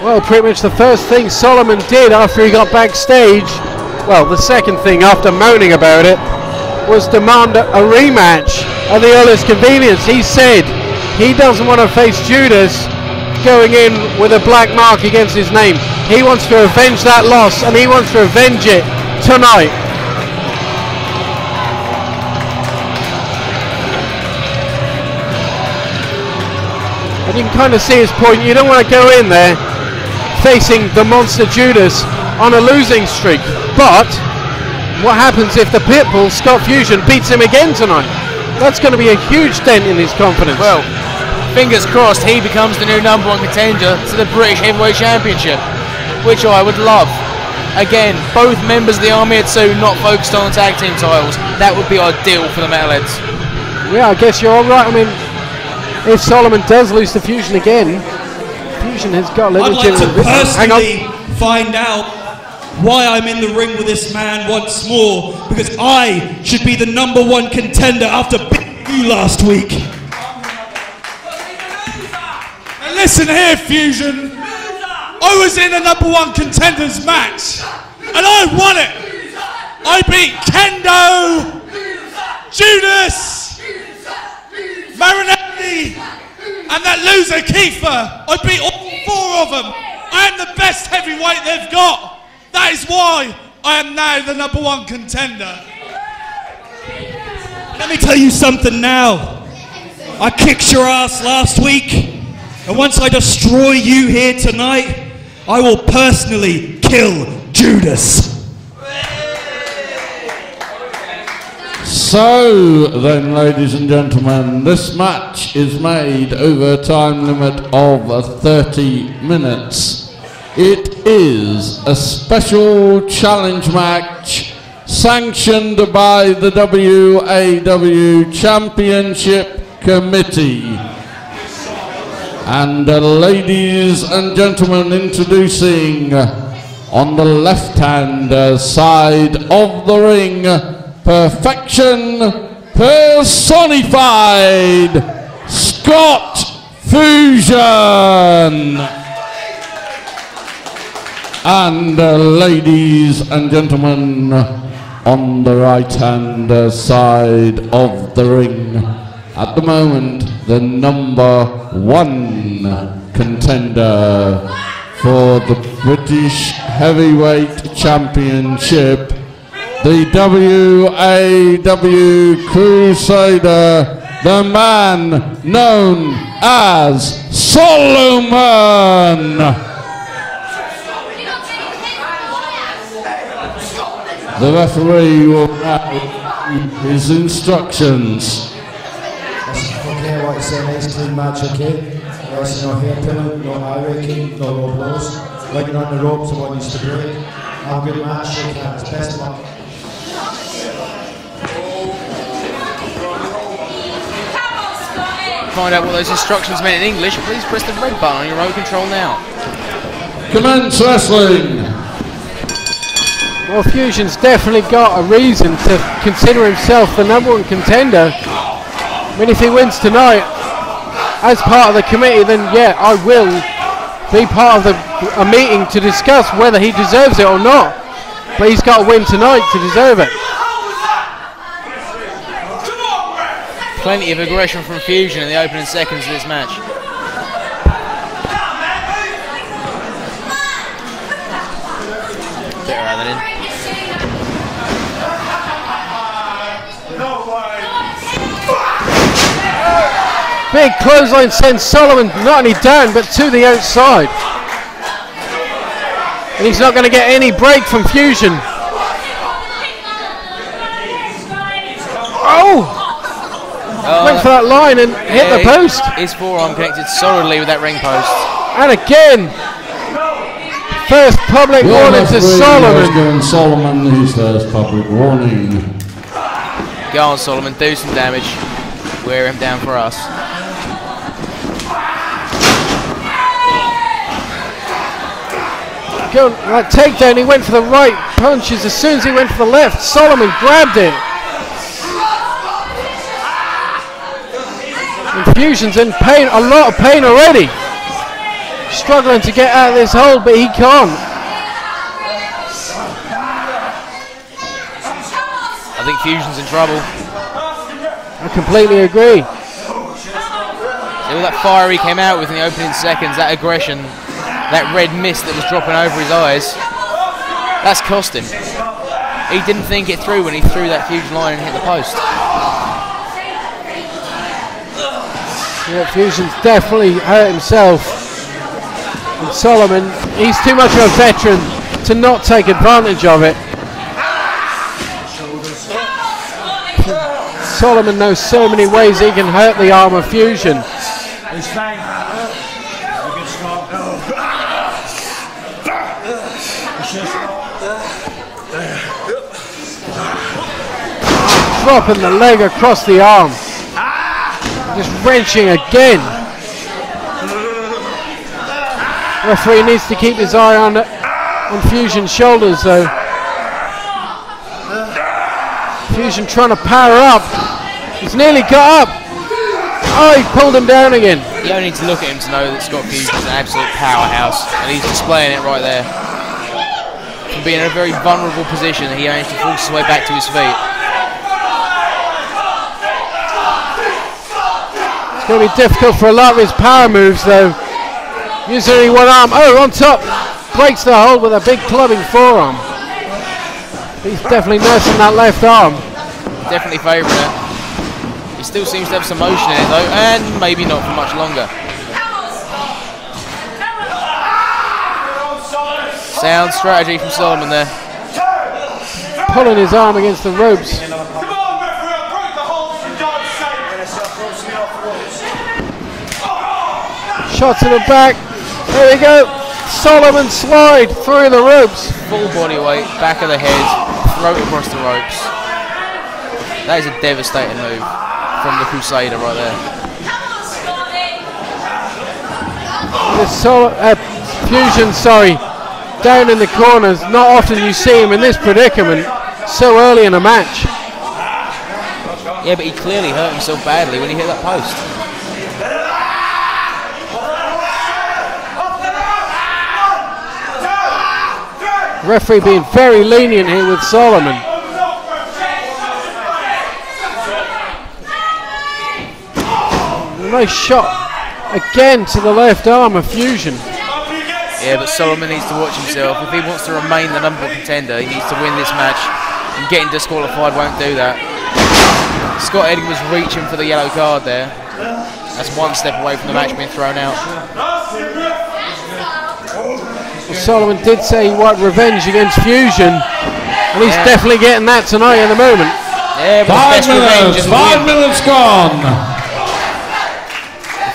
Well, pretty much the first thing Solomon did after he got backstage, well, the second thing after moaning about it, was demand a rematch at the earliest convenience. He said he doesn't want to face Judas going in with a black mark against his name. He wants to avenge that loss, and he wants to avenge it tonight. And you can kind of see his point. You don't want to go in there facing the monster Judas on a losing streak. But what happens if the Pitbull, Scott Fusion, beats him again tonight? That's going to be a huge dent in his confidence. Well, fingers crossed he becomes the new #1 contender to the British Heavyweight Championship, which I would love. Again, both members of the Army of Two not focused on the tag team titles. That would be ideal for the Metalheads. Yeah, I guess you're all right. I mean, if Solomon does lose to Fusion again, Fusion has got a little... I'd like to personally find out why I'm in the ring with this man once more, because I should be the #1 contender after beating you last week. And listen here, Fusion. I was in a #1 contenders match, and I won it. I beat Kendo, Judas, Marinelli, and that loser Kiefer. I beat all 4 of them. I am the best heavyweight they've got. That is why I am now the #1 contender. Let me tell you something now. I kicked your ass last week, and once I destroy you here tonight, I will personally kill Judas. So then, ladies and gentlemen, this match is made over a time limit of 30 minutes. It is a special challenge match sanctioned by the WAW Championship Committee. And ladies and gentlemen, introducing on the left-hand side of the ring, perfection personified, Scott Fusion. And ladies and gentlemen, on the right-hand side of the ring, at the moment, the #1 contender for the British Heavyweight Championship, the WAW Crusader, the man known as Solomon. The referee will now give his instructions. Okay, what it's a nice clean match, okay? There's no hair pulling, no eye raking, no low blows. When you're on the ropes, I want you to break. Have a good match, shake hands, best of luck. Find out what those instructions meant in English, please press the red button on your remote control now. Commence wrestling. Well, Fusion's definitely got a reason to consider himself the #1 contender. I mean, if he wins tonight as part of the committee, then yeah, I will be part of a meeting to discuss whether he deserves it or not. But he's got to win tonight to deserve it. Plenty of aggression from Fusion in the opening seconds of this match. Better have that in. Big clothesline sends Solomon not only down but to the outside. And he's not going to get any break from Fusion. Oh! Went for that line and hit the post. His forearm connected solidly with that ring post. And again, first public warning to Solomon. Giving Solomon his first public warning. Go on, Solomon, do some damage. Wear him down for us. Go, right takedown, he went for the right punches. As soon as he went for the left, Solomon grabbed it. And Fusion's in pain, a lot of pain already. Struggling to get out of this hole, but he can't. I think Fusion's in trouble. I completely agree. See, all that fire he came out with in the opening seconds, that aggression, that red mist that was dropping over his eyes, that's cost him. He didn't think it through when he threw that huge line and hit the post. Yeah, Fusion's definitely hurt himself. And Solomon, he's too much of a veteran to not take advantage of it. Solomon knows so many ways he can hurt the arm of Fusion. Dropping the leg across the arm. Just wrenching again. Referee needs to keep his eye on Fusion's shoulders though. Fusion trying to power up. He's nearly got up. Oh, he pulled him down again. You only need to look at him to know that Scott Fusion's an absolute powerhouse, and he's displaying it right there. From being in a very vulnerable position, he managed to force his way back to his feet. It's going to be difficult for a lot of his power moves though. Using only one arm. Oh, on top. Breaks the hold with a big clubbing forearm. He's definitely nursing that left arm. Definitely favouring it. He still seems to have some motion in it though, and maybe not for much longer. Sound strategy from Solomon there. Pulling his arm against the ropes. Shot to the back. There we go. Solomon slide through the ropes. Full body weight, back of the head, throat across the ropes. That is a devastating move from the Crusader right there. Fusion, down in the corners. Not often you see him in this predicament so early in a match. Yeah, but he clearly hurt himself badly when he hit that post. Referee being very lenient here with Solomon. A nice shot again to the left arm of Fusion. Yeah, but Solomon needs to watch himself. If he wants to remain the number one contender, he needs to win this match. And getting disqualified won't do that. Scott Edgar was reaching for the yellow card there. That's one step away from the match being thrown out. Solomon did say he wanted revenge against Fusion, and he's definitely getting that tonight in the moment. Yeah, but 5 minutes gone.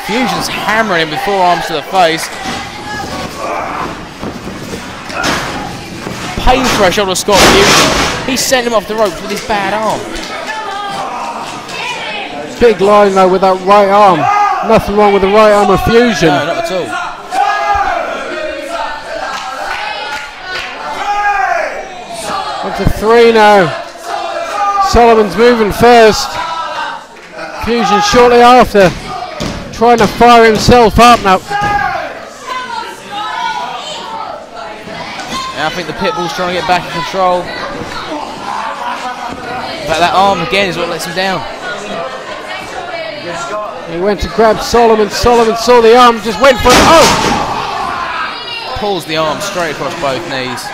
Fusion's hammering him with forearms to the face. Pain threshold of Scott Fusion. He sent him off the ropes with his bad arm. Big line though with that right arm. Nothing wrong with the right arm of Fusion. No, not at all. On to 3 now. Solomon's moving first. Fusion shortly after. Trying to fire himself up now. And I think the Pitbull's trying to get back in control. But that arm again is what lets him down. He went to grab Solomon. Solomon saw the arm, just went for it. Oh! Pulls the arm straight across both knees.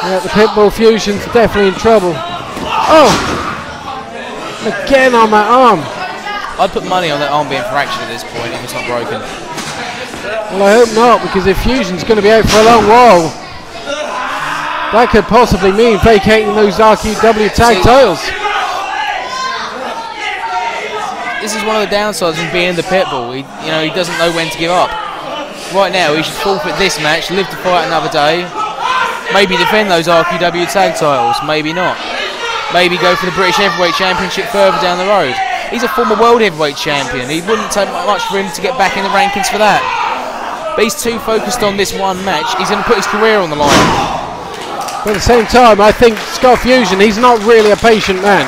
Yeah, the Pitbull Fusion's definitely in trouble. Oh! Again on that arm. I'd put money on that arm being fractured at this point if it's not broken. Well, I hope not, because if Fusion's going to be out for a long while, that could possibly mean vacating those RQW tag titles. This is one of the downsides of being the Pitbull. He doesn't know when to give up. Right now, he should forfeit this match, live to fight another day. Maybe defend those RQW tag titles, maybe not. Maybe go for the British Heavyweight Championship further down the road. He's a former World Heavyweight Champion. It wouldn't take much for him to get back in the rankings for that. But he's too focused on this one match. He's going to put his career on the line. But at the same time, I think Scott Fusion, he's not really a patient man.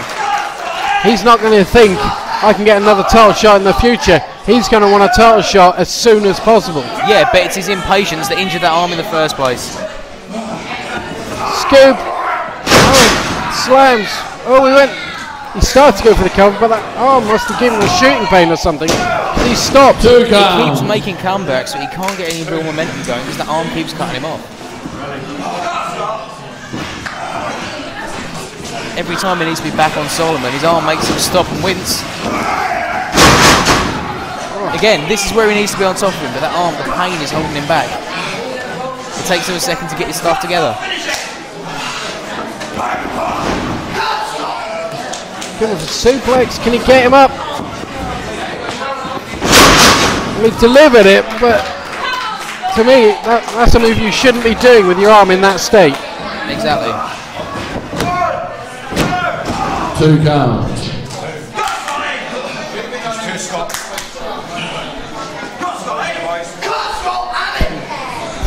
He's not going to think I can get another title shot in the future. He's going to want a title shot as soon as possible. Yeah, but it's his impatience that injured that arm in the first place. Scoop. Oh, slams. Oh, he went. He started to go for the cover, but that arm must have given him a shooting pain or something. He stopped. He keeps making comebacks, but he can't get any real momentum going because the arm keeps cutting him off. Every time he needs to be back on Solomon, his arm makes him stop and wince. Again, this is where he needs to be on top of him, but that arm, the pain is holding him back. It takes him a second to get his stuff together. Good with a suplex. Can he get him up? Well, he delivered it, but to me, that's a move you shouldn't be doing with your arm in that state. Exactly. 2 counts.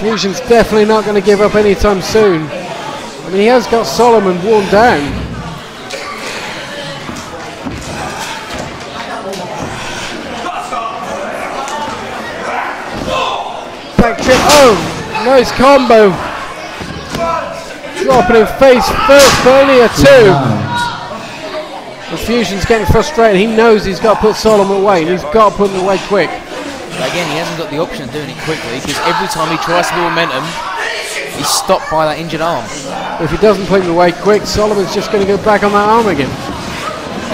Fusion's definitely not going to give up anytime soon. I mean, he has got Solomon worn down. Back trip. Oh, nice combo. Dropping him face first for only a 2. The Fusion's getting frustrated. He knows he's got to put Solomon away, and he's got to put him away quick. But again, he hasn't got the option of doing it quickly because every time he tries to build momentum, he's stopped by that injured arm. If he doesn't put him away quick, Solomon's just going to go back on that arm again.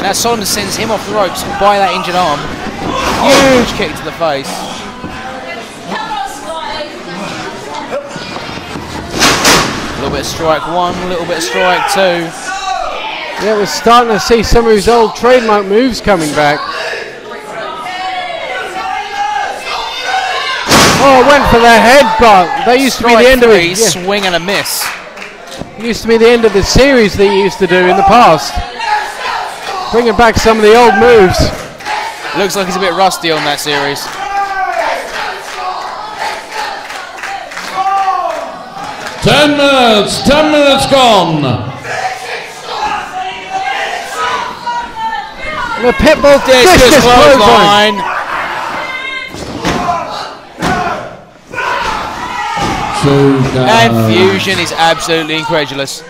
And as Solomon sends him off the ropes by that injured arm, huge kick to the face. A little bit of strike 1, a little bit of strike 2. Yeah, we're starting to see some of his old trademark moves coming back. Oh, went for the headbutt. That used to be the end of it. Yeah. Swing and a miss. It used to be the end of the series that he used to do in the past. Bringing back some of the old moves. Looks like he's a bit rusty on that series. Ten minutes gone. And the Pitbull discus clothesline. And Fusion is absolutely incredulous.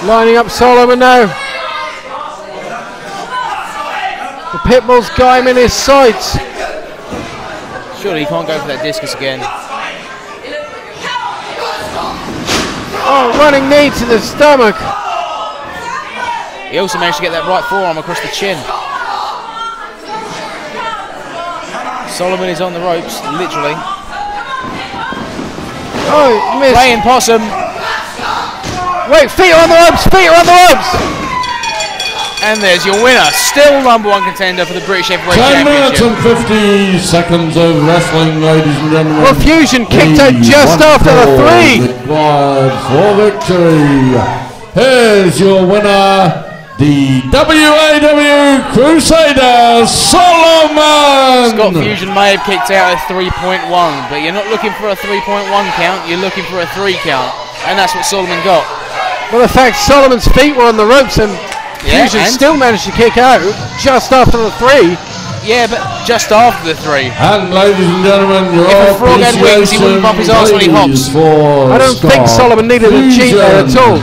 Lining up Solomon now. The Pitbull's got him in his sights. Surely he can't go for that discus again. Oh, running knee to the stomach. He also managed to get that right forearm across the chin. Solomon is on the ropes, literally. Oh, missed. Playing possum. Wait, feet are on the ropes, feet are on the ropes. And there's your winner, still #1 contender for the British Heavyweight 10 minutes Championship. and 50 seconds of wrestling, ladies and gentlemen. Well, Fusion kicked out just after the 3. Required for victory. Here's your winner, the WAW Crusader, Solomon! Scott Fusion may have kicked out at 3.1, but you're not looking for a 3.1 count, you're looking for a 3 count. And that's what Solomon got. Well, the fact Solomon's feet were on the ropes and Fusion still managed to kick out just after the 3. Yeah, but just after the 3. And ladies and gentlemen, your If a frog had wings, he wouldn't bump his arse when he hops. I don't think Solomon needed a cheat there at all.